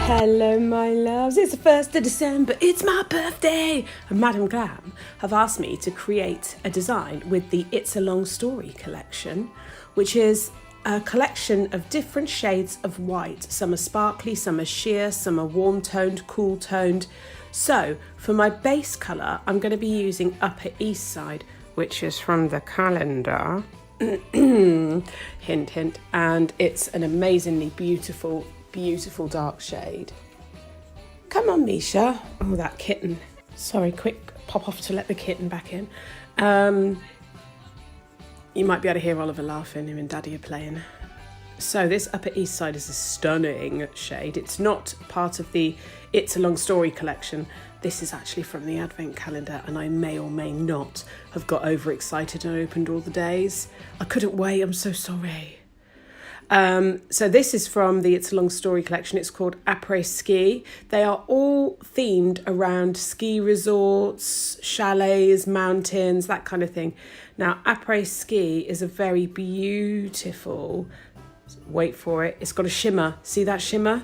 Hello my loves, it's the 1st of December, it's my birthday! And Madam Glam have asked me to create a design with the It's a Long Story collection, which is a collection of different shades of white. Some are sparkly, some are sheer, some are warm toned, cool toned. So for my base colour, I'm going to be using Upper East Side, which is from the calendar. Hint, hint. And it's an amazingly beautiful dark shade. Come on, Misha. Oh, that kitten. Sorry, quick pop off to let the kitten back in. You might be able to hear Oliver laughing. Him and Daddy are playing. So this Upper East Side is a stunning shade. It's not part of the It's a Long Story collection. This is actually from the Advent calendar, and I may or may not have got overexcited and opened all the days. I couldn't wait. I'm so sorry. So this is from the It's a Long Story collection. It's called Après Ski. They are all themed around ski resorts, chalets, mountains, that kind of thing. Now, Après Ski is a very beautiful, wait for it, it's got a shimmer. See that shimmer?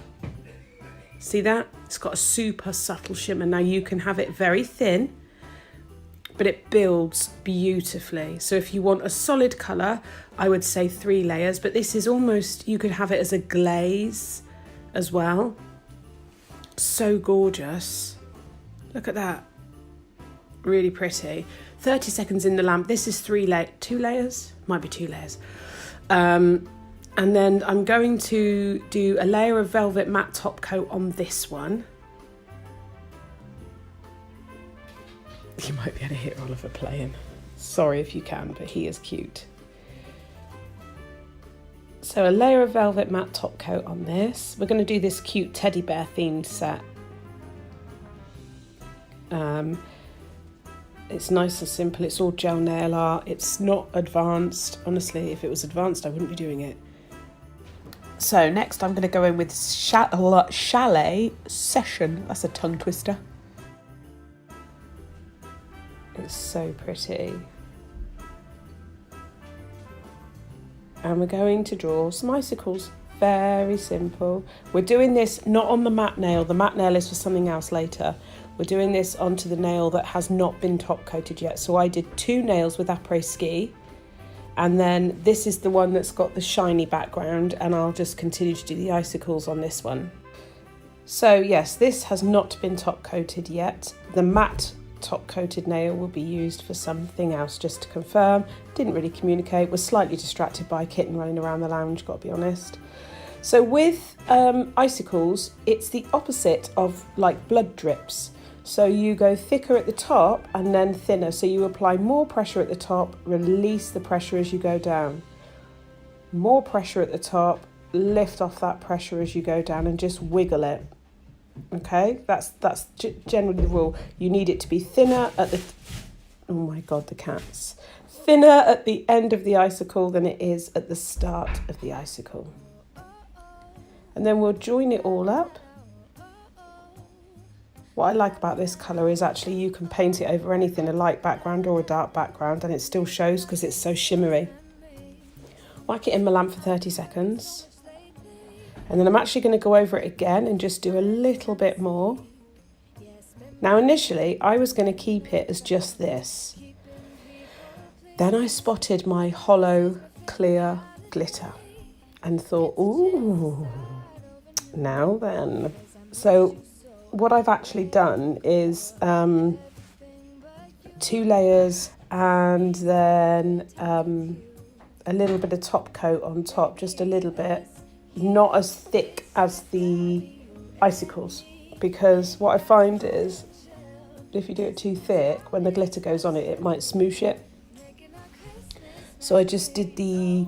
See that? It's got a super subtle shimmer. Now you can have it very thin, but it builds beautifully. So if you want a solid colour, I would say 3 layers, but this is almost, you could have it as a glaze as well. So gorgeous. Look at that. Really pretty. 30 seconds in the lamp. This is 2 layers? Might be 2 layers. And then I'm going to do a layer of velvet matte top coat on this one. You might be able to hear Oliver playing. Sorry if you can, but he is cute. So a layer of velvet matte top coat on this. We're going to do this cute teddy bear themed set. It's nice and simple. It's all gel nail art. It's not advanced. Honestly, if it was advanced, I wouldn't be doing it. So next I'm going to go in with Chalet Session. That's a tongue twister. It's so pretty. And we're going to draw some icicles. Very simple. We're doing this not on the matte nail. The matte nail is for something else later. We're doing this onto the nail that has not been top coated yet. So I did 2 nails with Après Ski. And then this is the one that's got the shiny background, and I'll just continue to do the icicles on this one. So yes, this has not been top coated yet. The matte top coated nail will be used for something else, just to confirm. Didn't really communicate, was slightly distracted by a kitten running around the lounge, got to be honest. So with icicles, it's the opposite of like blood drips. So you go thicker at the top and then thinner. So you apply more pressure at the top, release the pressure as you go down. More pressure at the top, lift off that pressure as you go down and just wiggle it. Okay, that's generally the rule. You need it to be thinner at the, oh my God, the cats. Thinner at the end of the icicle than it is at the start of the icicle. And then we'll join it all up. What I like about this colour is actually you can paint it over anything, a light background or a dark background, and it still shows because it's so shimmery. Whack it in my lamp for 30 seconds. And then I'm actually going to go over it again and just do a little bit more. Now initially I was going to keep it as just this. Then I spotted my hollow clear glitter and thought, ooh, now then. So what I've actually done is 2 layers and then a little bit of top coat on top, just a little bit, not as thick as the icicles, because what I find is if you do it too thick, when the glitter goes on it, it might smoosh it. So I just did the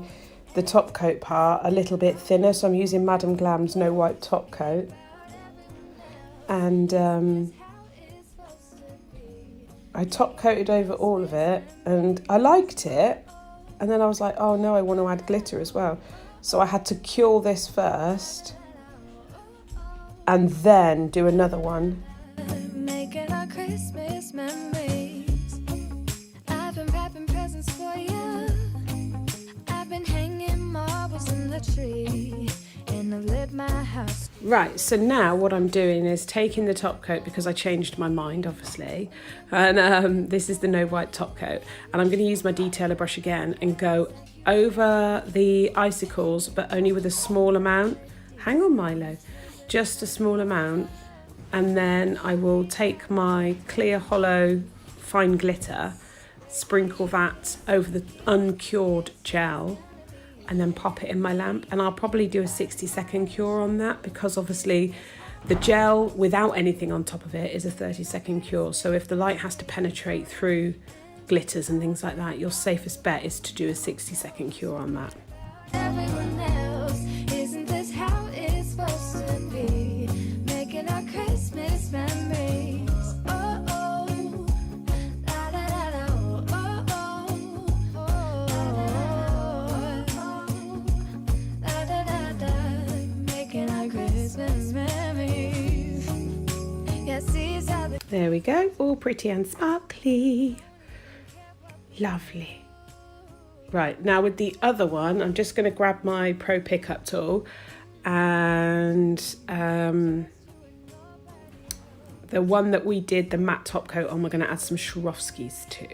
top coat part a little bit thinner, so I'm using Madam Glam's No Wipe top coat. And I top coated over all of it and I liked it, and then I was like, oh no, I want to add glitter as well. So I had to cure this first and then do another one. Making our Christmas memories. I've been wrapping presents for you. I've been hanging marbles in the tree, and I've lit my house. Right, so now what I'm doing is taking the top coat, because I changed my mind, obviously, and this is the no white top coat, and I'm going to use my detailer brush again and go over the icicles, but only with a small amount. Hang on, Milo, just a small amount, and then I will take my clear hollow fine glitter, sprinkle that over the uncured gel, and then pop it in my lamp. And I'll probably do a 60-second cure on that, because obviously the gel without anything on top of it is a 30-second cure. So if the light has to penetrate through glitters and things like that, your safest bet is to do a 60-second cure on that. Everyone else, isn't this how it's supposed to be? Making our Christmas memories. Oh, oh, la, la, la, la, oh, oh, oh, oh, la, da, da, da. Making our Christmas memories. Yeah, see how the There we go, all pretty and sparkly. Lovely. Right, now with the other one, I'm just going to grab my Pro Pickup tool, and the one that we did the matte top coat on, we're going to add some Swarovskis to.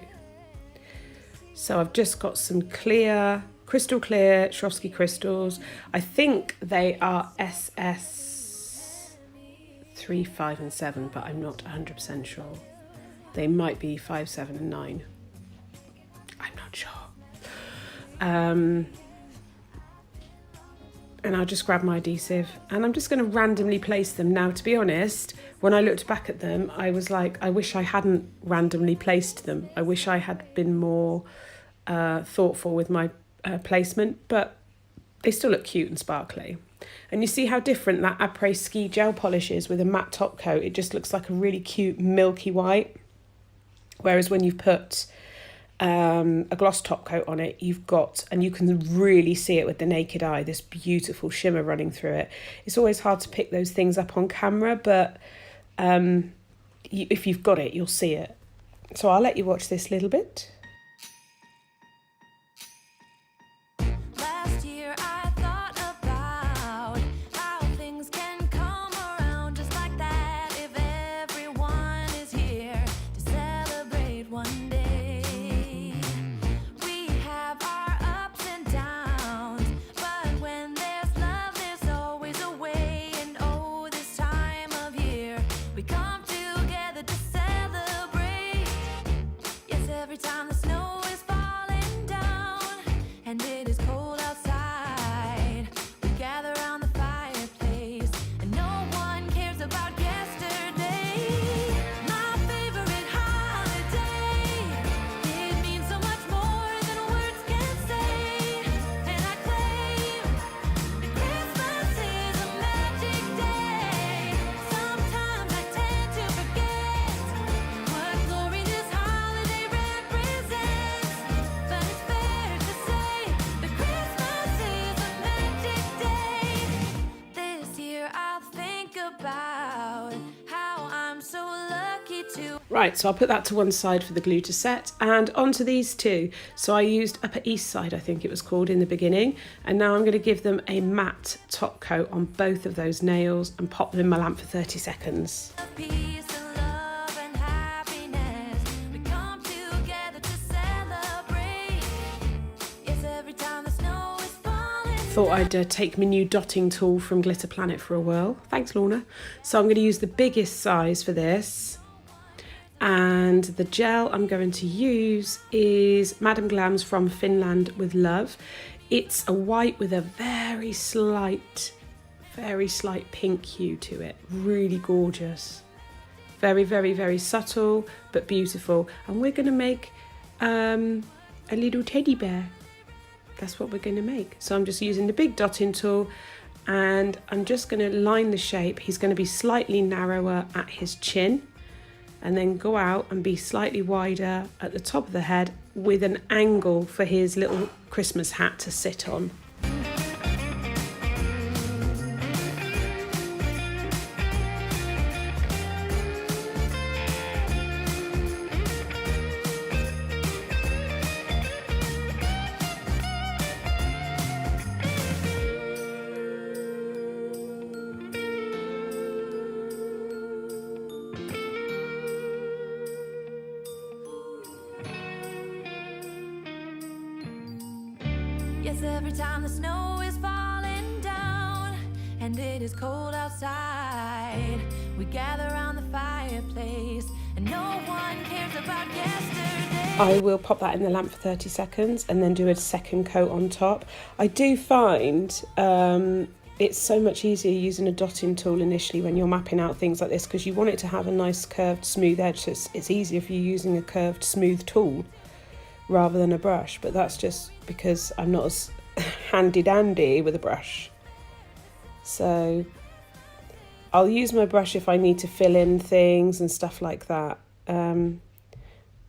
So I've just got some clear, crystal clear Swarovski crystals. I think they are SS 3, 5 and 7, but I'm not 100% sure. They might be 5, 7 and 9. I'm not sure. And I'll just grab my adhesive, and I'm just going to randomly place them. Now, to be honest, when I looked back at them, I was like, I wish I hadn't randomly placed them. I wish I had been more thoughtful with my placement, but they still look cute and sparkly. And you see how different that après ski gel polish is with a matte top coat. It just looks like a really cute milky white. Whereas when you put a gloss top coat on it, you've got, and you can really see it with the naked eye, this beautiful shimmer running through it. It's always hard to pick those things up on camera, but if you've got it, you'll see it. So I'll let you watch this little bit. last year I thought about how things can come around just like that if everyone is here to celebrate one day. We have our ups and downs, but when there's love, there's always a way. And oh, this time of year, we come together to celebrate. Yes, every time the snow is falling down and it is cold outside, we gather around the fireplace and no one cares about yesterday. My favorite holiday, it means so much more than words can say. And I claim that Christmas is a magic day. Sometimes I tend to forget what glory this holiday represents, but it's fair to say that Christmas is a magic day. This year I'll think about how I'm so lucky to. Right, so I'll put that to one side for the glue to set, and onto these two. So I used Upper East Side, I think it was called, in the beginning, and now I'm going to give them a matte top coat on both of those nails and pop them in my lamp for 30 seconds. Peace and love and happiness, we come together to celebrate. Yes, every time the snow is falling. Thought I'd take my new dotting tool from Glitter Planet for a whirl. Thanks, Lorna. So I'm going to use the biggest size for this. And the gel I'm going to use is Madame Glam's From Finland with Love. It's a white with a very slight pink hue to it. Really gorgeous. Very, very, very subtle, but beautiful. And we're going to make a little teddy bear. That's what we're going to make. So I'm just using the big dotting tool, and I'm just going to line the shape. He's going to be slightly narrower at his chin, and then go out and be slightly wider at the top of the head with an angle for his little Christmas hat to sit on. Yes, every time the snow is falling down and it is cold outside, we gather around the fireplace and no one cares about yesterday. I will pop that in the lamp for 30 seconds and then do a second coat on top. I do find it's so much easier using a dotting tool initially when you're mapping out things like this, because you want it to have a nice curved smooth edge, so it's easier for you using a curved smooth tool rather than a brush. But that's just because I'm not as handy dandy with a brush. So I'll use my brush if I need to fill in things and stuff like that.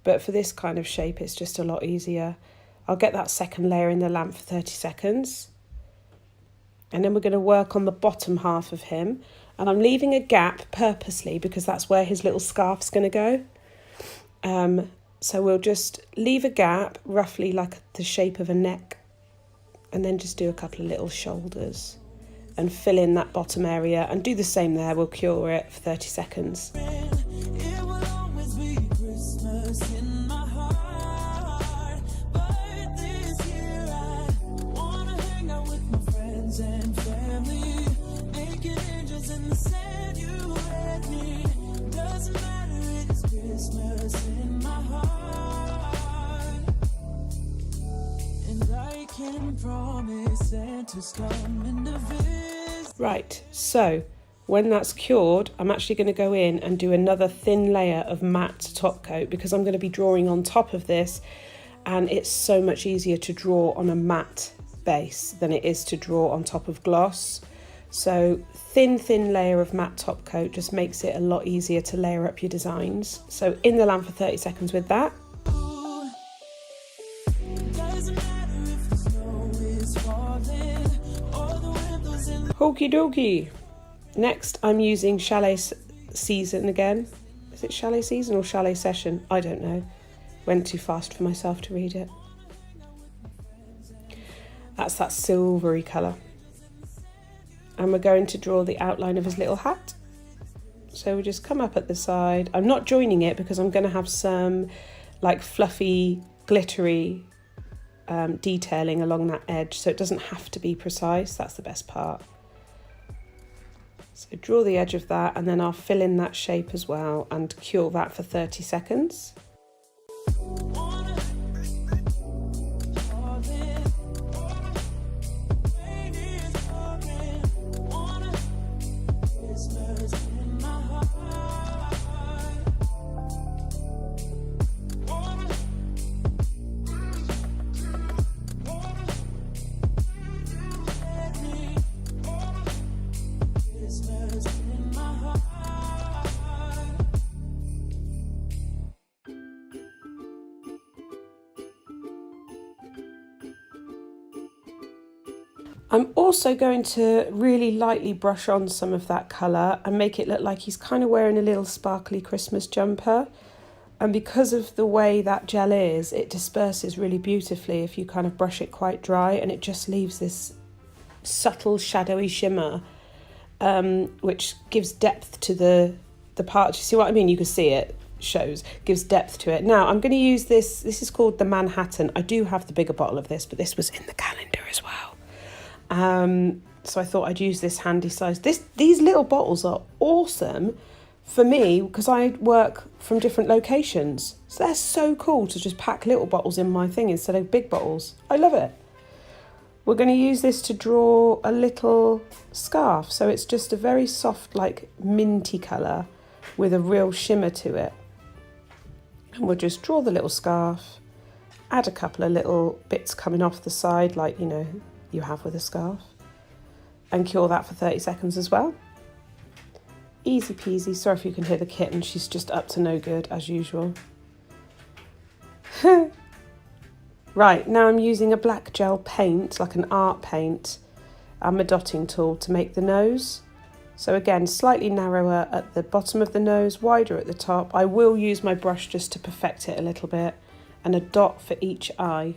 But for this kind of shape, it's just a lot easier. I'll get that second layer in the lamp for 30 seconds. And then we're going to work on the bottom half of him. And I'm leaving a gap purposely because that's where his little scarf's going to go. So we'll just leave a gap, roughly like the shape of a neck. And then just do a couple of little shoulders. And fill in that bottom area. And do the same there. We'll cure it for 30 seconds. It will always be Christmas in my heart. But this year I wanna hang out with my friends and family. Naked angels in the sand, you and me. Doesn't matter, it's Christmas in my heart. And I can promise Santa's coming to visit. Right, so when that's cured, I'm actually going to go in and do another thin layer of matte top coat because I'm going to be drawing on top of this, and it's so much easier to draw on a matte base than it is to draw on top of gloss. So thin layer of matte top coat just makes it a lot easier to layer up your designs. So in the lamp for 30 seconds with that. Okie dokie. Next, I'm using Chalet Season again. Is it Chalet Season or Chalet Session? I don't know. Went too fast for myself to read it. That's that silvery colour. And we're going to draw the outline of his little hat. So we just come up at the side. I'm not joining it because I'm going to have some like fluffy, glittery detailing along that edge. So it doesn't have to be precise. That's the best part. So draw the edge of that and then I'll fill in that shape as well and cure that for 30 seconds. I'm also going to really lightly brush on some of that colour and make it look like he's kind of wearing a little sparkly Christmas jumper. And because of the way that gel is, it disperses really beautifully if you kind of brush it quite dry, and it just leaves this subtle shadowy shimmer, which gives depth to the part. You see what I mean? You can see it shows, gives depth to it. Now I'm going to use this is called the Manhattan. I do have the bigger bottle of this, but this was in the calendar as well. So I thought I'd use this handy size. These little bottles are awesome for me because I work from different locations. So they're so cool to just pack little bottles in my thing instead of big bottles. I love it. We're going to use this to draw a little scarf. So it's just a very soft, like minty colour with a real shimmer to it. And we'll just draw the little scarf, add a couple of little bits coming off the side, like, you know, you have with a scarf, and cure that for 30 seconds as well. Easy peasy. Sorry if you can hear the kitten, she's just up to no good as usual. Right, now I'm using a black gel paint, like an art paint, and my dotting tool to make the nose. So again, slightly narrower at the bottom of the nose, wider at the top. I will use my brush just to perfect it a little bit, and a dot for each eye.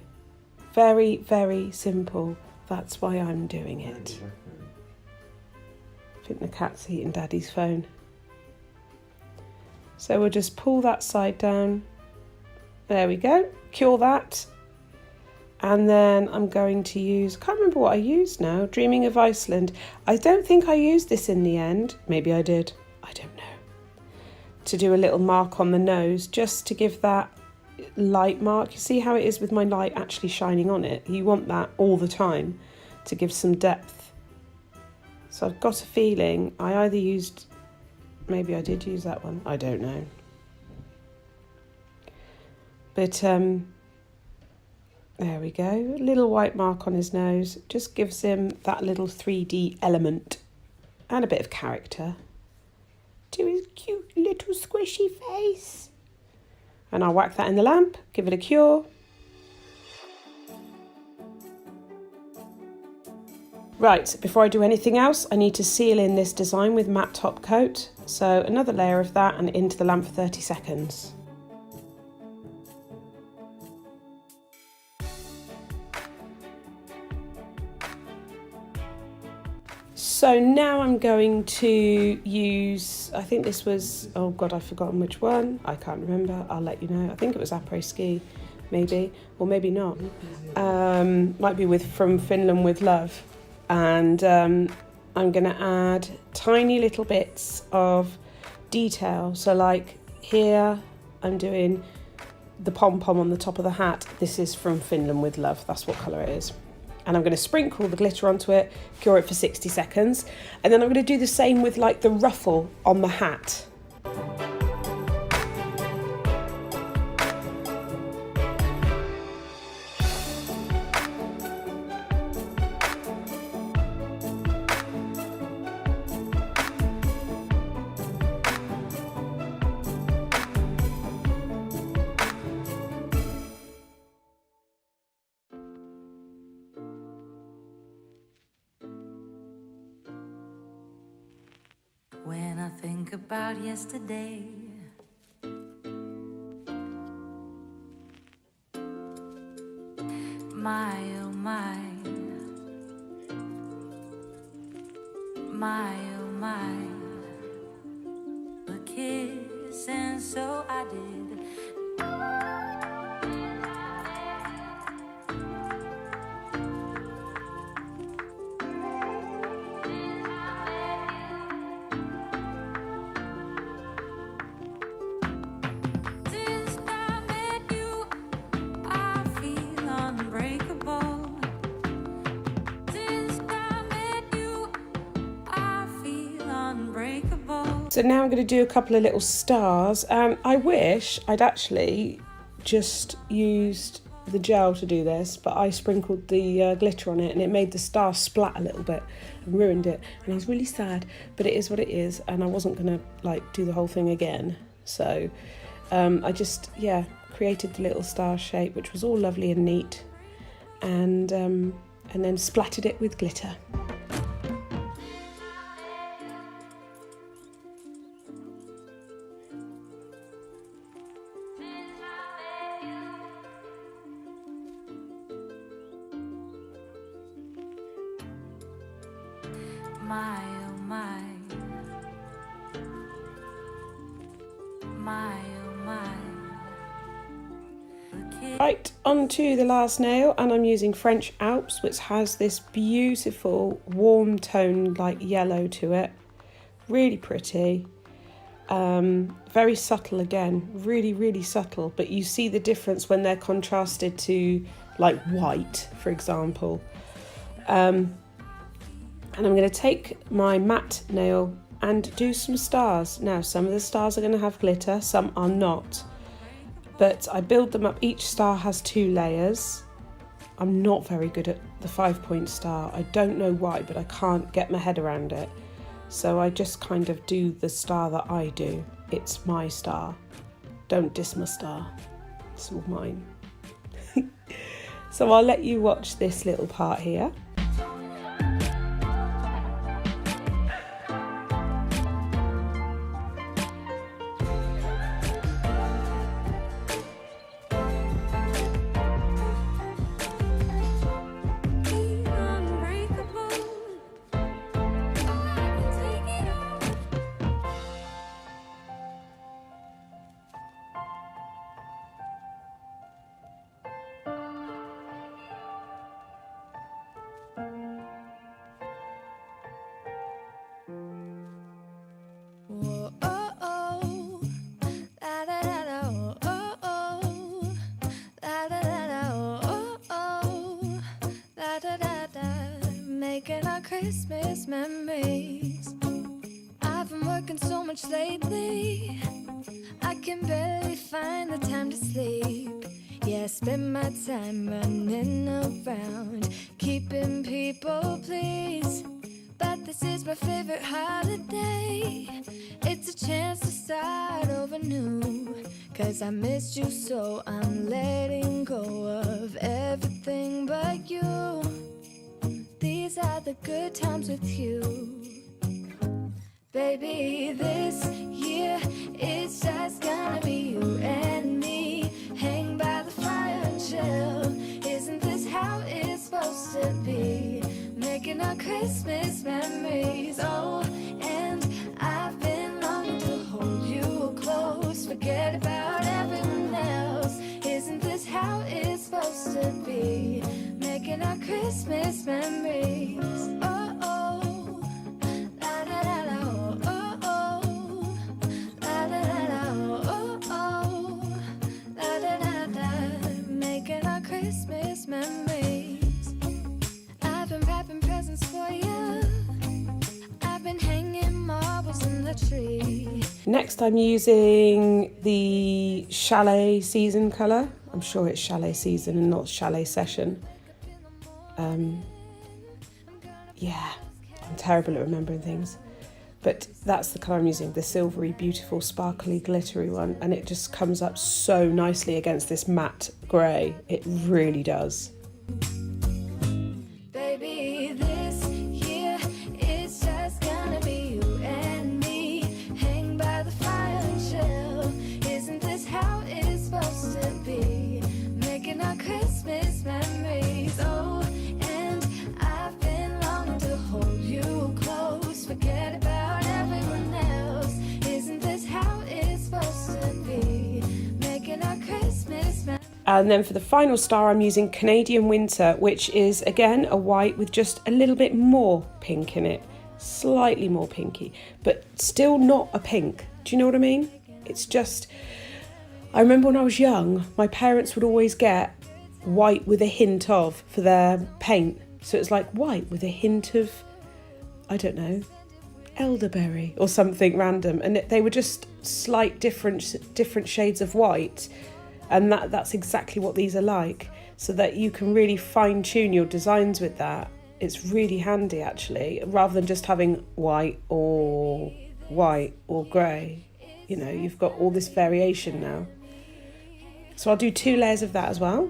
Very, very simple. That's why I'm doing it. I think the cat's eating Daddy's phone. So we'll just pull that side down. There we go. Cure that. And then I'm going to use, I can't remember what I used now, Dreaming of Iceland. I don't think I used this in the end. Maybe I did. I don't know. To do a little mark on the nose, just to give that light mark. You see how it is with my light actually shining on it? You want that all the time to give some depth. So I've got a feeling I either used, maybe I did use that one. I don't know. But, there we go, a little white mark on his nose, just gives him that little 3D element and a bit of character to his cute little squishy face. And I'll whack that in the lamp, give it a cure. Right, before I do anything else, I need to seal in this design with matte top coat. So another layer of that and into the lamp for 30 seconds. So now I'm going to use, I think this was, oh God, I've forgotten which one. I can't remember. I'll let you know. I think it was Après Ski, maybe, or maybe not. Might be from Finland with Love. And I'm going to add tiny little bits of detail. So like here, I'm doing the pom-pom on the top of the hat. This is from Finland with Love. That's what colour it is. And I'm going to sprinkle the glitter onto it, cure it for 60 seconds. And then I'm going to do the same with like the ruffle on the hat. When I think about yesterday, my oh my, my oh my, a kiss, and so I did. Since I met you, I feel unbreakable. Since I met you, I feel unbreakable. So now I'm going to do a couple of little stars. I wish I'd actually just used the gel to do this, but I sprinkled the glitter on it and it made the star splat a little bit and ruined it. And I was really sad, but it is what it is, and I wasn't going to like do the whole thing again. So I just, created the little star shape, which was all lovely and neat, and then splattered it with glitter. My oh my, my oh my, a kiss. Right, onto the last nail, and I'm using French Alps, which has this beautiful warm tone like yellow to it. Really pretty. Very subtle again, really subtle, but you see the difference when they're contrasted to like white, for example. And I'm going to take my matte nail and do some stars. Now, some of the stars are going to have glitter, some are not. But I build them up. Each star has 2 layers. I'm not very good at the 5-point star. I don't know why, but I can't get my head around it. So I just kind of do the star that I do. It's my star. Don't diss my star. It's all mine. So I'll let you watch this little part here. Christmas memories. I've been working so much lately, I can barely find the time to sleep. Yeah, I spend my time running around, keeping people pleased. But this is my favorite holiday. It's a chance to start over new. 'Cause I missed you, so I'm letting go of everything but you. These are the good times with you. Baby, this year it's just gonna be you and me. Hang by the fire and chill. Isn't this how it's supposed to be? Making our Christmas memories. Oh, and I've been longing to hold you close. Forget about everyone else. Isn't this how it's supposed to be? Making our Christmas memories. Oh, oh, la la la la, oh, oh, la la la la, oh, oh, la la la la. Making our Christmas memories. I've been wrapping presents for you. I've been hanging marbles in the tree. Next I'm using the Chalet Season colour. I'm sure it's Chalet Season and not Chalet Session. Yeah, I'm terrible at remembering things. But that's the colour I'm using, the silvery, beautiful, sparkly, glittery one. And it just comes up so nicely against this matte grey. It really does. Baby, this year it's just gonna be you and me. Hang by the fire and chill. Isn't this how it's supposed to be? Making our Christmas memories. Oh, and I've been longing to hold you close. Forget about everyone else. Isn't this how it's supposed to be? Making our Christmas memories. And then for the final star, I'm using Canadian Winter, which is, again, a white with just a little bit more pink in it. Slightly more pinky, but still not a pink. Do you know what I mean? It's just... I remember when I was young, my parents would always get white with a hint of for their paint. So it's like white with a hint of, I don't know, elderberry or something random. And they were just slight different shades of white. And that's exactly what these are like, so that you can really fine tune your designs with that. It's really handy actually, rather than just having white or grey. You know, you've got all this variation now. So I'll do 2 layers of that as well.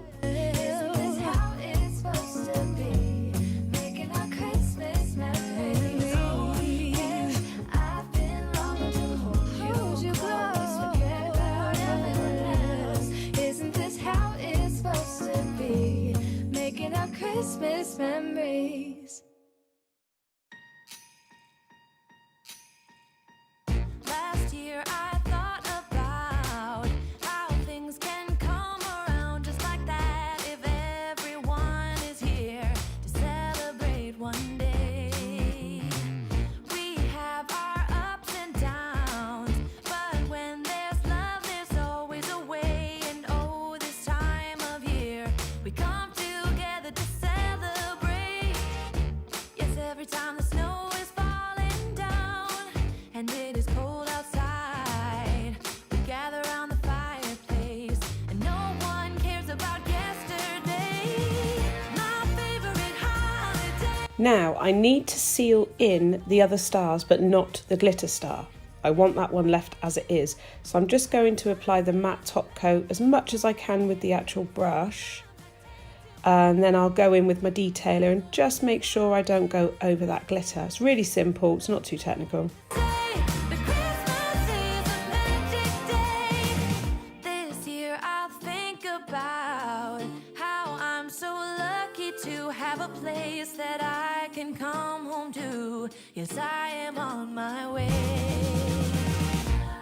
Christmas memories. Last year I thought about how things can come around just like that if everyone is here to celebrate one day. We have our ups and downs, but when there's love there's always a way. And oh, this time of year we come together to celebrate. Yes, every time the snow is falling down and it is cold outside, we gather around the fireplace and no one cares about yesterday. My favorite holiday. Now I need to seal in the other stars, but not the glitter star. I want that one left as it is. So I'm just going to apply the matte top coat as much as I can with the actual brush. And then I'll go in with my detailer and just make sure I don't go over that glitter. It's really simple, it's not too technical. The Christmas is a magic day. This year I'll think about how I'm so lucky to have a place that I can come home to. Yes, I am on my way.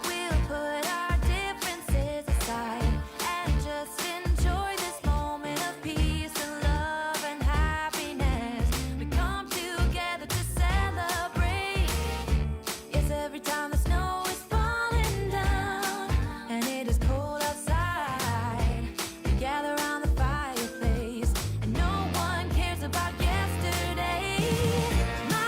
We'll put our differences aside and just enjoy this moment of peace and love and happiness. We come together to celebrate. Yes, every time the snow is falling down and it is cold outside, we gather around the fireplace and no one cares about yesterday. My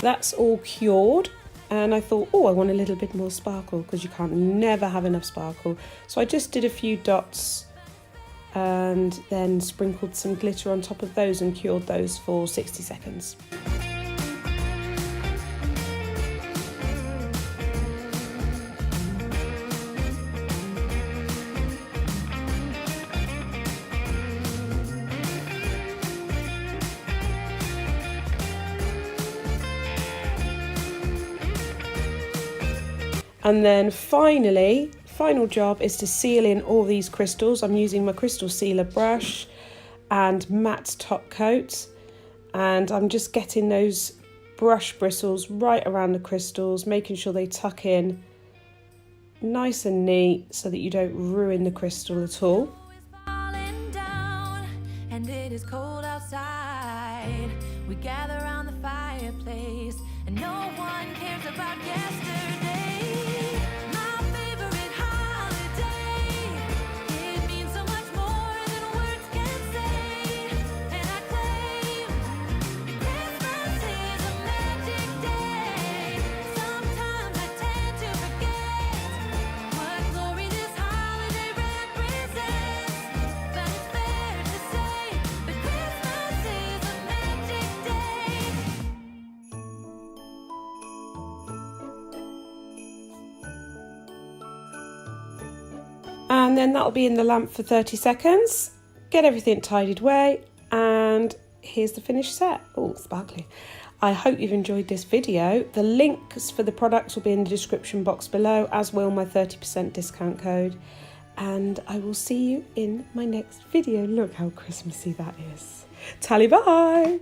that's all cured, and I thought, oh, I want a little bit more sparkle, because you can't never have enough sparkle. So I just did a few dots and then sprinkled some glitter on top of those and cured those for 60 seconds. And then final job is to seal in all these crystals. I'm using my crystal sealer brush and matte top coat, and I'm just getting those brush bristles right around the crystals, making sure they tuck in nice and neat so that you don't ruin the crystal at all. Falling down, and it is cold outside. We gather around the fireplace, and no one cares about yesterday. My favorite holiday. It means so much more than words can say. And I claim Christmas is a magic day. Sometimes I tend to forget what glory this holiday represents. But it's fair to say that Christmas is a magic day. And then that'll be in the lamp for 30 seconds. Get everything tidied away, and here's the finished set. Oh, sparkly. I hope you've enjoyed this video. The links for the products will be in the description box below, as will my 30% discount code. And I will see you in my next video. Look how Christmassy that is. Tally bye!